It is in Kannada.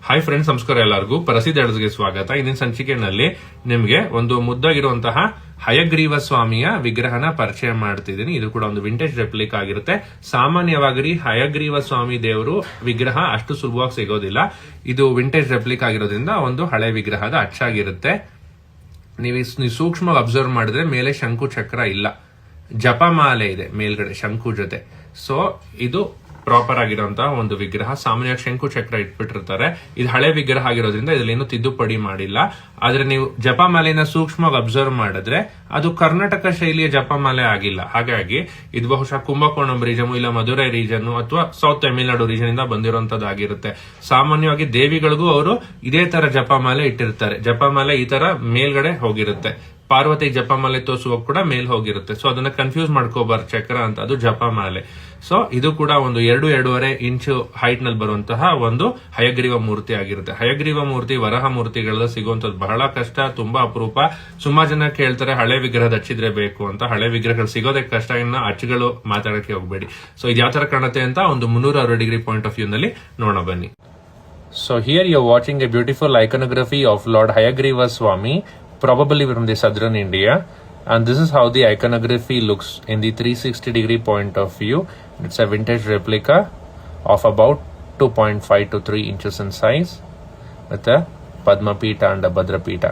ಹಾಯ್ ಫ್ರೆಂಡ್ಸ್, ನಮಸ್ಕಾರ ಎಲ್ಲರಿಗೂ. ಪ್ರಸಿದ್ಧ ಎಡಸ್ಗೆ ಸ್ವಾಗತ. ಇಂದಿನ ಸಂಚಿಕೆಯಲ್ಲಿ ನಿಮಗೆ ಒಂದು ಮುದ್ದಾಗಿರುವಂತಹ ಹಯಗ್ರೀವ ಸ್ವಾಮಿಯ ವಿಗ್ರಹನ ಪರಿಚಯ ಮಾಡ್ತಿದ್ದೀನಿ. ಇದು ಕೂಡ ಒಂದು ವಿಂಟೇಜ್ ರೆಪ್ಲಿಕ್ ಆಗಿರುತ್ತೆ. ಸಾಮಾನ್ಯವಾಗಿ ಹಯಗ್ರೀವ ಸ್ವಾಮಿ ದೇವರು ವಿಗ್ರಹ ಅಷ್ಟು ಸುಲಭವಾಗಿ ಸಿಗೋದಿಲ್ಲ. ಇದು ವಿಂಟೇಜ್ ರೆಪ್ಲಿಕ್ ಆಗಿರೋದ್ರಿಂದ ಒಂದು ಹಳೆ ವಿಗ್ರಹದ ಅಚ್ಚಾಗಿರುತ್ತೆ. ನೀವು ಸೂಕ್ಷ್ಮವಾಗಿ ಅಬ್ಸರ್ವ್ ಮಾಡಿದ್ರೆ ಮೇಲೆ ಶಂಕು ಚಕ್ರ ಇಲ್ಲ, ಜಪಮಾಲೆ ಇದೆ ಮೇಲ್ಗಡೆ ಶಂಕು ಜೊತೆ. ಸೊ ಇದು ಪ್ರಾಪರ್ ಆಗಿರುವಂತಹ ಒಂದು ವಿಗ್ರಹ. ಸಾಮಾನ್ಯವಾಗಿ ಶಂಕು ಚಕ್ರ ಇಟ್ಬಿಟ್ಟಿರ್ತಾರೆ. ಇದು ಹಳೆ ವಿಗ್ರಹ ಆಗಿರೋದ್ರಿಂದ ಇದ್ರಲ್ಲಿ ಏನು ತಿದ್ದುಪಡಿ ಮಾಡಿಲ್ಲ. ಆದ್ರೆ ನೀವು ಜಪಮಾಲೆನ ಸೂಕ್ಷ್ಮವಾಗಿ ಅಬ್ಸರ್ವ್ ಮಾಡಿದ್ರೆ ಅದು ಕರ್ನಾಟಕ ಶೈಲಿಯ ಜಪಮಾಲೆ ಆಗಿಲ್ಲ. ಹಾಗಾಗಿ ಇದು ಬಹುಶಃ ಕುಂಭಕೋಣಂ ರೀಜನ್ ಇಲ್ಲ ಮಧುರೈ ರೀಜನ್ ಅಥವಾ ಸೌತ್ ತಮಿಳುನಾಡು ರೀಜನ್ ಇಂದ ಬಂದಿರುವಂತದ್ದಾಗಿರುತ್ತೆ. ಸಾಮಾನ್ಯವಾಗಿ ದೇವಿಗಳಿಗೂ ಅವರು ಇದೇ ತರ ಜಪಮಾಲೆ ಇಟ್ಟಿರ್ತಾರೆ. ಜಪಮಾಲೆ ಈ ತರ ಮೇಲ್ಗಡೆ ಹೋಗಿರುತ್ತೆ. ಪಾರ್ವತಿ ಜಪಮಾಲೆ ತೋರಿಸುವಾಗ ಕೂಡ ಮೇಲ್ ಹೋಗಿರುತ್ತೆ. ಸೊ ಅದನ್ನ ಕನ್ಫ್ಯೂಸ್ ಮಾಡ್ಕೋಬಾರ್ದು ಚಕ್ರ ಅಂತ, ಅದು ಜಪಮಾಲೆ. ಸೊ ಇದು ಕೂಡ ಒಂದು 2-2.5 ಇಂಚು ಹೈಟ್ ನಲ್ಲಿ ಬರುವಂತಹ ಒಂದು ಹಯಗ್ರೀವ ಮೂರ್ತಿ ಆಗಿರುತ್ತೆ. ಹಯಗ್ರೀವ ಮೂರ್ತಿ ವರಹ ಮೂರ್ತಿಗಳ ಸಿಗುವಂತದ್ದು ಬಹಳ ಕಷ್ಟ, ತುಂಬಾ ಅಪರೂಪ. ಸುಮಾರು ಜನ ಕೇಳ್ತಾರೆ ಹಳೆ ವಿಗ್ರಹದ ಅಚ್ಚಿದ್ರೆ ಬೇಕು ಅಂತ. ಹಳೆ ವಿಗ್ರಹಗಳು ಸಿಗೋದಕ್ಕೆ ಕಷ್ಟ, ಇನ್ನ ಅಚ್ಚುಗಳು ಮಾತಾಡಕ್ಕೆ ಹೋಗ್ಬೇಡಿ. ಸೊ ಇದು ಯಾವ ತರ ಕಾಣುತ್ತೆ ಅಂತ ಒಂದು 360 ಡಿಗ್ರಿ ಪಾಯಿಂಟ್ ಆಫ್ ವ್ಯೂ ನಲ್ಲಿ ನೋಡೋಣ ಬನ್ನಿ. So here you're watching a beautiful iconography of Lord Hayagriva Swami, probably from the southern India, and this is how the iconography looks in the 360 degree point of view. It's a vintage replica of about 2.5 to 3 inches in size with a Padma Pita and a Bhadra Pita.